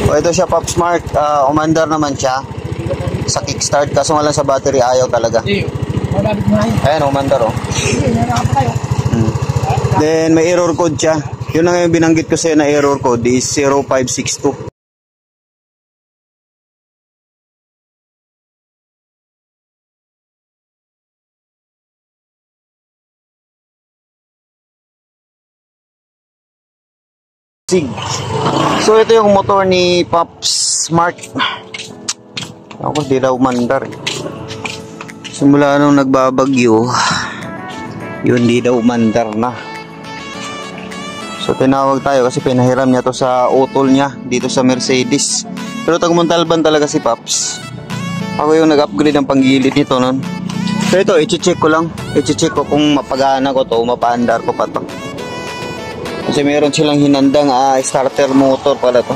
O ito siya, Pop Smart. Umandar naman siya sa kickstart. Kaso nga lang sa battery ayaw talaga. Ayan, umandar o. Then may error code siya. Yun na yung binanggit ko sa'yo na error code is 0562. So ito yung motor ni Pop Smart. Ako di daw mandar. Simula nung nagbabagyo, yun di daw mandar na. So tinawag tayo kasi pinahiram niya to sa utol niya dito sa Mercedes. Pero taga Montalban talaga si Pops. Ako yung nag-upgrade ng panggilid nito nun. So ito, i-check ko lang. I-check ko kung mapagana ko to, mapaandar ko pa to. Kasi meron silang hinandang starter motor pala to.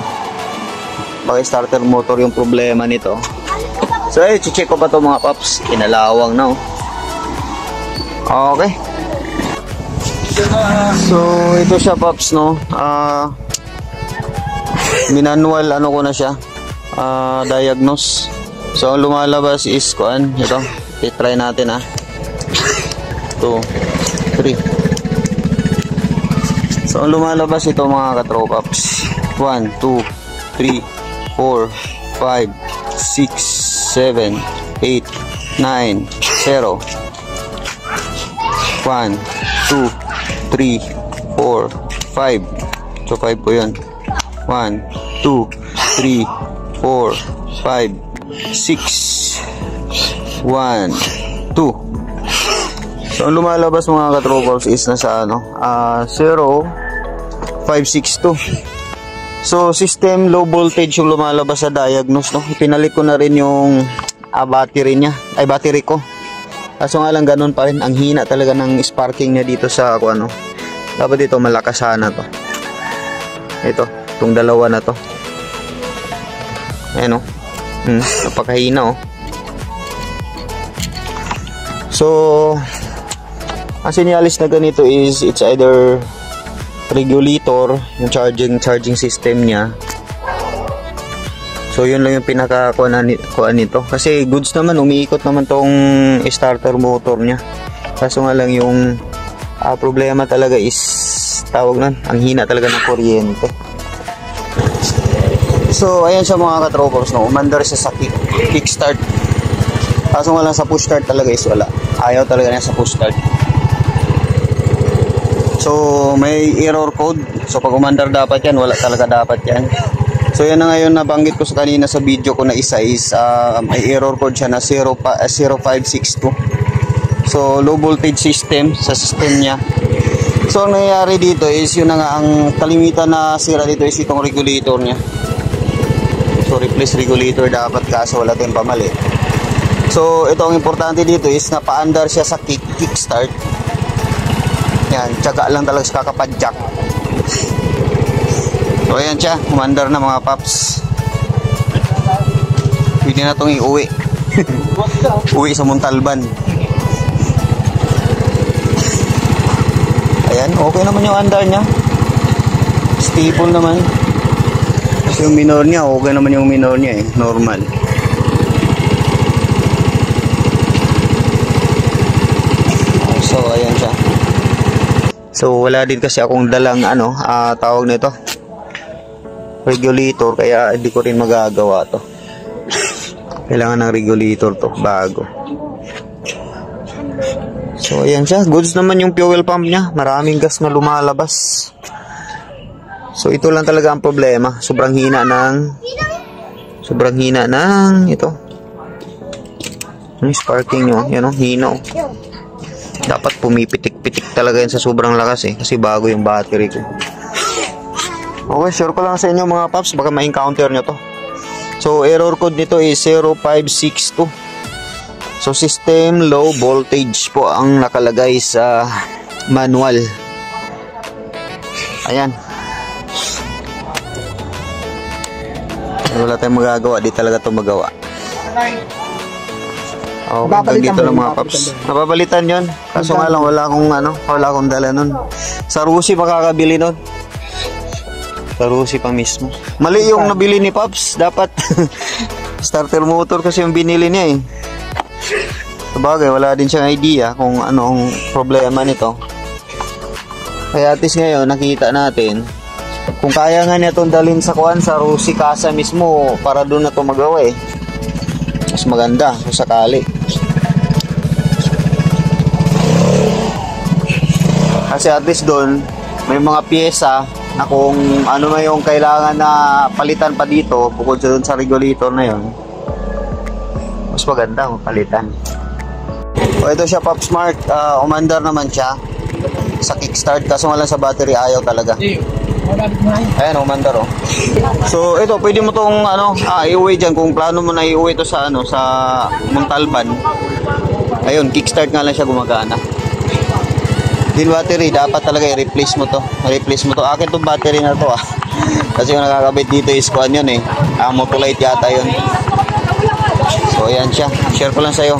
Baka starter motor yung problema nito. So i-check ko pa to mga Pops. Inalawang na Okay. So ito siya Pops no. Minanual ano ko na siya. Diagnose. So ang lumalabas is kuan ito. I-try natin 2, 3. So ang lumalabas ito mga katropaps. 1, 2, 3, 4, 5, 6, 7, 8, 9, 0. 1, 2, 3, 4, 5. So 5 po yun. 1, 2, 3, 4, 5, 6, 1, 2. So ang lumalabas mga katropaps is nasa 0562. So system low voltage yung lumalabas sa diagnose no. Ipinalit ko na rin yung battery niya, battery ko. Kaso nga lang ganun pa rin, ang hina talaga ng sparking niya dito sa dapat dito malakas sana to. Ito, itong dalawa na to. Ayan napakahina So ang sinyalis na ganito is it's either regulator, yung charging system niya. So yun lang yung pinakakuan nito. Kasi goods naman, umiikot naman tong starter motor niya. Kaso nga lang yung problema talaga is tawag nun, ang hina talaga ng kuryente. So ayan siya mga katropers no, umandar siya sa kickstart. Kaso nga lang sa push start talaga is wala. Ayaw talaga niya sa push start. So may error code. So pag umandar dapat yan, wala talaga dapat yan. So yan na ngayon nabanggit ko sa kanina sa video ko na isa is may error code siya na 0562. So low voltage system sa system niya. So ang nangyayari dito is yun na nga, ang kalimitan na sira dito is itong regulator niya. So replace regulator dapat kaso wala tayong pamali. So ito ang importante dito is napaandar siya sa kickstart. Yan, tsaga lang talaga sa kakapadjak. So ayan siya, umandar na mga Pops. Pwede na itong iuwi. Uwi sa Montalban. Ayan, okay naman yung andar niya. Stable naman. Kasi yung minor niya, okay naman yung minor niya normal. So ayan siya. So wala din kasi akong dalang tawag nito regulator, kaya hindi ko rin magagawa to. Kailangan ng regulator to bago. So ayan siya, goods naman yung fuel pump niya, maraming gas na lumalabas. So ito lang talaga ang problema, sobrang hina ng ito. Yung sparking nyo, yan hino. Dapat pumipitik-pitik talaga yan sa sobrang lakas kasi bago yung battery ko. Okay, sure ko lang sa inyo mga Pops, baka ma-encounter nyo to. So error code nito is 0562. So system low voltage po ang nakalagay sa manual. Ayan. Wala tayong magagawa, di talaga ito magawa. Okay, dito lang mga Pops. Napapalitan yun. Kaso nga lang wala akong dala nun. Sa Rusi makakabili nun. Sa Rusi pa mismo. Mali yung nabili ni Pops. Dapat starter motor kasi yung binili niya eh. Sabagay, wala din siyang idea kung ano ang problema nito. Kaya at least ngayon, nakita natin kung kaya nga niya itong dalhin sa kuwan sa Rusi Casa mismo para doon na ito magawa eh. Mas maganda kung sakali. Kasi at least doon, may mga pyesa na kung ano na yung kailangan na palitan pa dito, bukod sa doon sa regulator na yun, mas maganda palitan. O ito siya, Pop Smart, umandar naman siya sa kickstart, kaso nga lang sa battery ayaw talaga. Ayan, umandar oh. So ito, pwede mo tong iuwi dyan kung plano mo na iuwi ito sa sa Montalban. Ayun, kickstart nga lang siya gumagana. Din battery, dapat talaga i-replace mo to. Akin tong battery na to kasi yung nakakabit dito is kuan yun eh. Motolite yata yun. So ayan siya, share ko lang sa'yo.